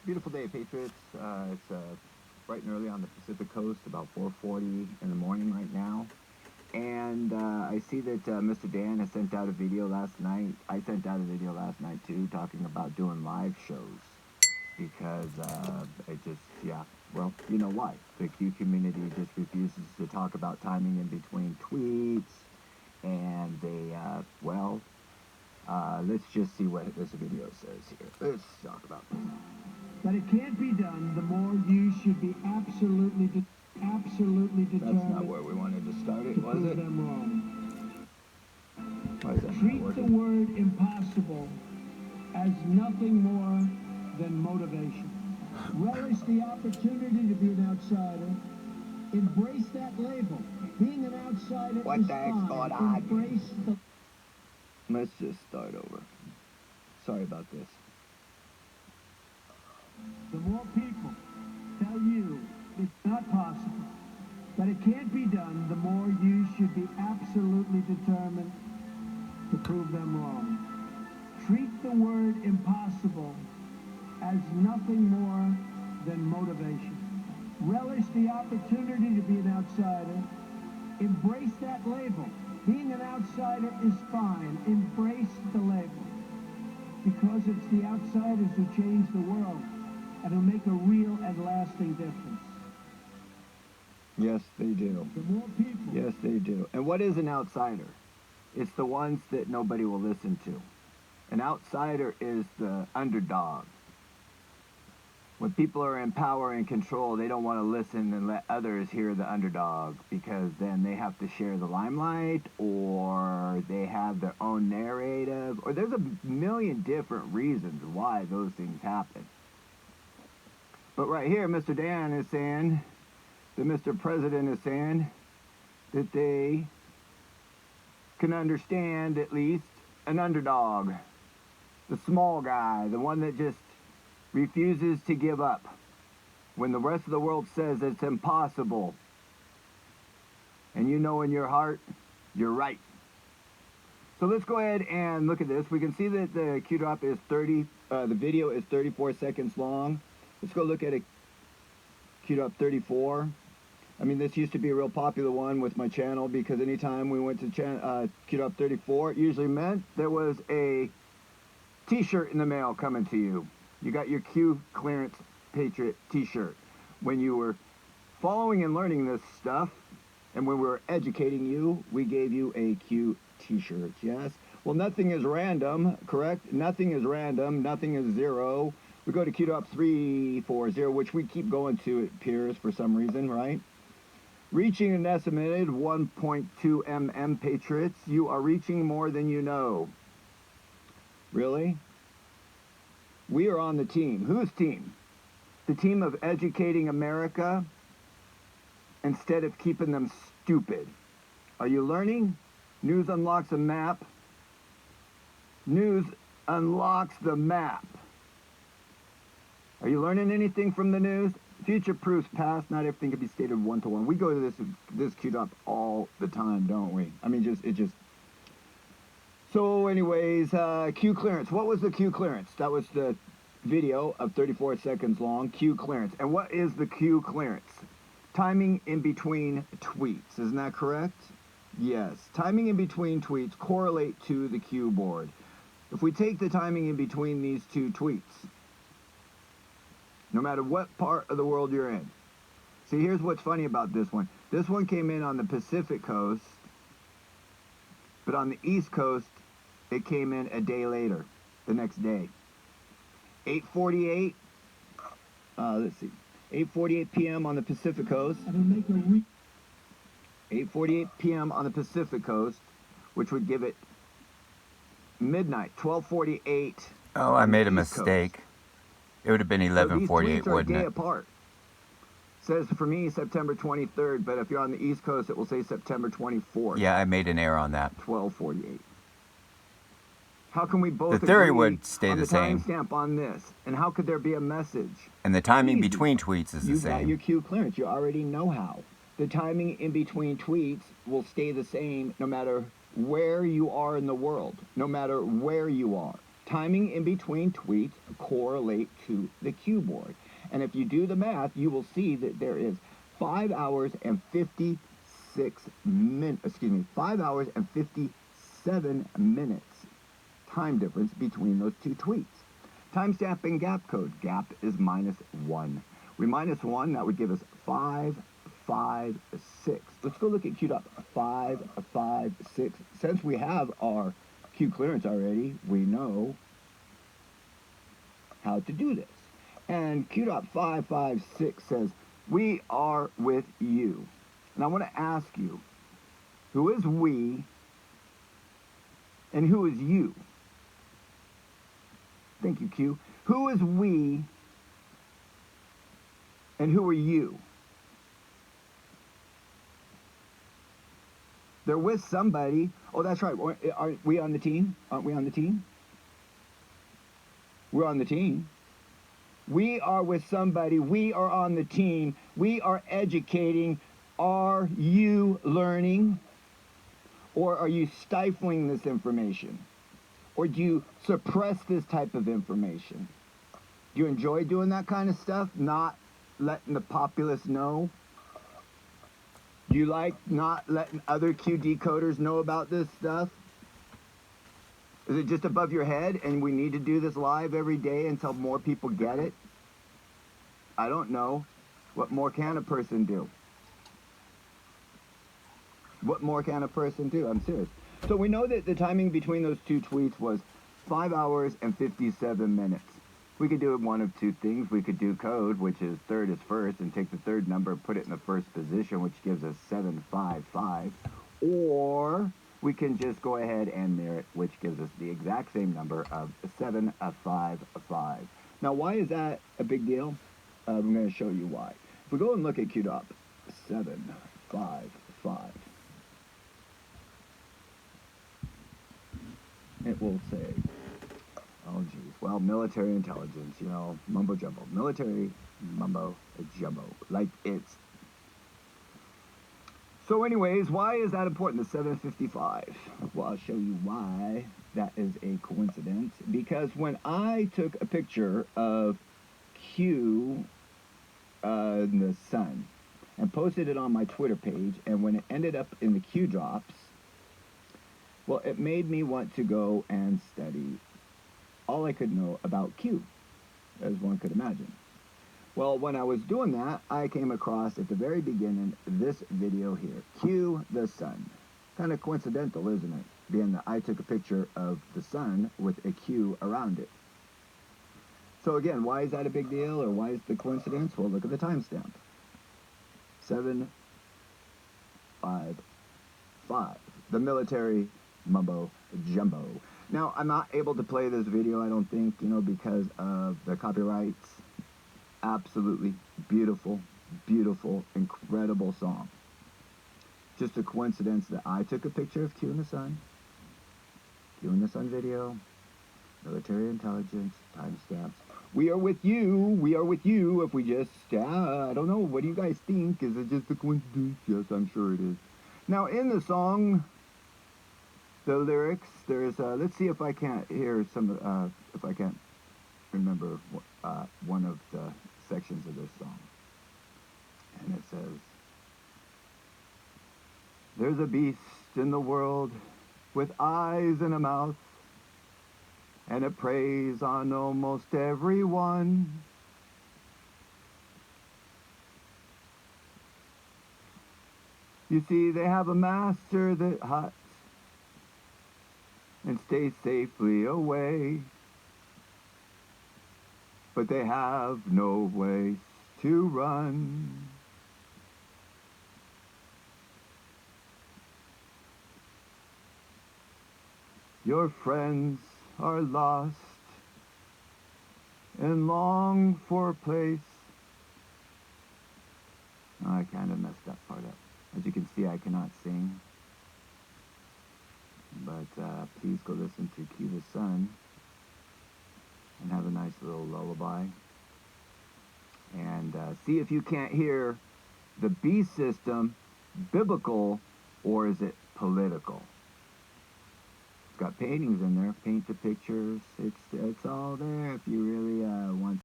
Beautiful day, Patriots. It's bright and early on the Pacific Coast, about 4:40 in the morning right now. And I see that Mr. Dan has sent out a video last night. I sent out a video last night too, talking about doing live shows because it just, yeah, well, you know why. The Q community just refuses to talk about timing in between tweets, and they, let's just see what this video says here. Let's talk about this. But it can't be done. The more you should be absolutely determined. That's not where we wanted to start it, was it? Them wrong. Why is that not Treat working? the word impossible as nothing more than motivation. Relish the opportunity to be an outsider. Embrace that label. Being an outsider What is the heck's fine. going on? Embrace the... Let's just start over. Sorry about this. The more people tell you it's not possible, but it can't be done, the more you should be absolutely determined to prove them wrong. Treat the word impossible as nothing more than motivation. Relish the opportunity to be an outsider. Embrace that label. Being an outsider is fine. Embrace the label. Because it's the outsiders who change the world and who make a real and lasting difference. Yes, they do. The more people... Yes, they do. And what is an outsider? It's the ones that nobody will listen to. An outsider is the underdog. When people are in power and control, they don't want to listen and let others hear the underdog, because then they have to share the limelight, or they have their own narrative, or there's a million different reasons why those things happen. But right here, Mr. Dan is saying, that Mr. President is saying, that they can understand at least an underdog, the small guy, the one that just refuses to give up when the rest of the world says it's impossible. And you know in your heart, you're right. So let's go ahead and look at this. We can see that the Q drop is the video is 34 seconds long. Let's go look at a Q drop 34. I mean, this used to be a real popular one with my channel, because anytime we went to Q drop 34, it usually meant there was a t-shirt in the mail coming to you. You got your Q Clearance Patriot t-shirt. When you were following and learning this stuff, and when we were educating you, we gave you a Q t-shirt, yes? Well, nothing is random, correct? Nothing is random, nothing is zero. We go to Q drop 340, which we keep going to, it appears, for some reason, right? Reaching an estimated 1.2 mm, Patriots. You are reaching more than you know. Really? We are on the team. Whose team? The team of educating America instead of keeping them stupid. Are you learning? News unlocks a map. News unlocks the map. Are you learning anything from the news? Future proofs past. Not everything can be stated one-to-one. We go to this Q drop all the time, don't we? I mean, So anyways, Q clearance. What was the Q clearance? That was the video of 34 seconds long, Q clearance. And what is the Q clearance? Timing in between tweets. Isn't that correct? Yes. Timing in between tweets correlate to the Q board. If we take the timing in between these two tweets, no matter what part of the world you're in. See, here's what's funny about this one. This one came in on the Pacific Coast, but on the East Coast, it came in a day later, the next day. 8:48, let's see, 8:48 p.m. on the Pacific Coast. 8:48 p.m. on the Pacific Coast, which would give it midnight, 12:48. Oh, I made a mistake. It would have been 11:48, wouldn't it? Apart. Says for me September 23rd, but if you're on the East Coast, it will say September 24th. Yeah, I made an error on that. 12:48. How can we both The theory agree would stay on the same. timestamp on this? And how could there be a message? And the timing Easy. between tweets is the You got same. your Q clearance. You already know how. The timing in between tweets will stay the same no matter where you are in the world, no matter where you are. timing in between tweets correlate to the cue board. And if you do the math, you will see that there is 5 hours and 5 hours and 57 minutes time difference between those two tweets. Timestamp and gap code. Gap is -1. We -1, that would give us 556. Let's go look at queued up. 556. Since we have our queue clearance already, we know how to do this. And queued up 556 says, "We are with you." And I want to ask you, who is we and who is you? Thank you, Q. Who is we and who are you? They're with somebody. Oh, that's right. Aren't we on the team? Aren't we on the team? We're on the team. We are with somebody. We are on the team. We are educating. Are you learning? Or are you stifling this information? Or do you suppress this type of information? Do you enjoy doing that kind of stuff? Not letting the populace know? Do you like not letting other Q decoders know about this stuff? Is it just above your head and we need to do this live every day until more people get it? I don't know. What more can a person do? What more can a person do? I'm serious. So we know that the timing between those two tweets was 5 hours and 57 minutes. We could do one of two things. We could do code, which is third is first, and take the third number and put it in the first position, which gives us 755. Or we can just go ahead and mirror it, which gives us the exact same number of 755. Now, why is that a big deal? I'm going to show you why. If we go and look at queued up, 755. It will say, oh geez, well, military intelligence, you know, mumbo jumbo. Military mumbo jumbo. Like it's. So anyways, why is that important, the 755? Well, I'll show you why that is a coincidence. Because when I took a picture of Q in the sun and posted it on my Twitter page, and when it ended up in the Q drops, well, it made me want to go and study all I could know about Q, as one could imagine. Well, when I was doing that, I came across at the very beginning this video here, Q the sun. Kind of coincidental, isn't it? Being that I took a picture of the sun with a Q around it. So again, why is that a big deal, or why is the coincidence? Well, look at the timestamp. 755. The military mumbo jumbo. Now, I'm not able to play this video, I don't think, you know, because of the copyrights. Absolutely beautiful, beautiful, incredible song. Just a coincidence that I took a picture of Q in the sun. Q in the sun video. Military intelligence, timestamps. We are with you. We are with you. If we just, I don't know. What do you guys think? Is it just a coincidence? Yes, I'm sure it is. Now, in the song, the lyrics, there's, let's see if I can't hear some, if I can't remember one of the sections of this song. And it says, "There's a beast in the world with eyes and a mouth, and it preys on almost everyone. You see, they have a master that huts and stays safely away, but they have no place to run. Your friends are lost and long for a place." Oh, I kind of messed that part up. As you can see, I cannot sing. But please go listen to Q the Sun and have a nice little lullaby. And see if you can't hear the beast system biblical, or is it political? got paintings in there. Paint the pictures. It's all there if you really want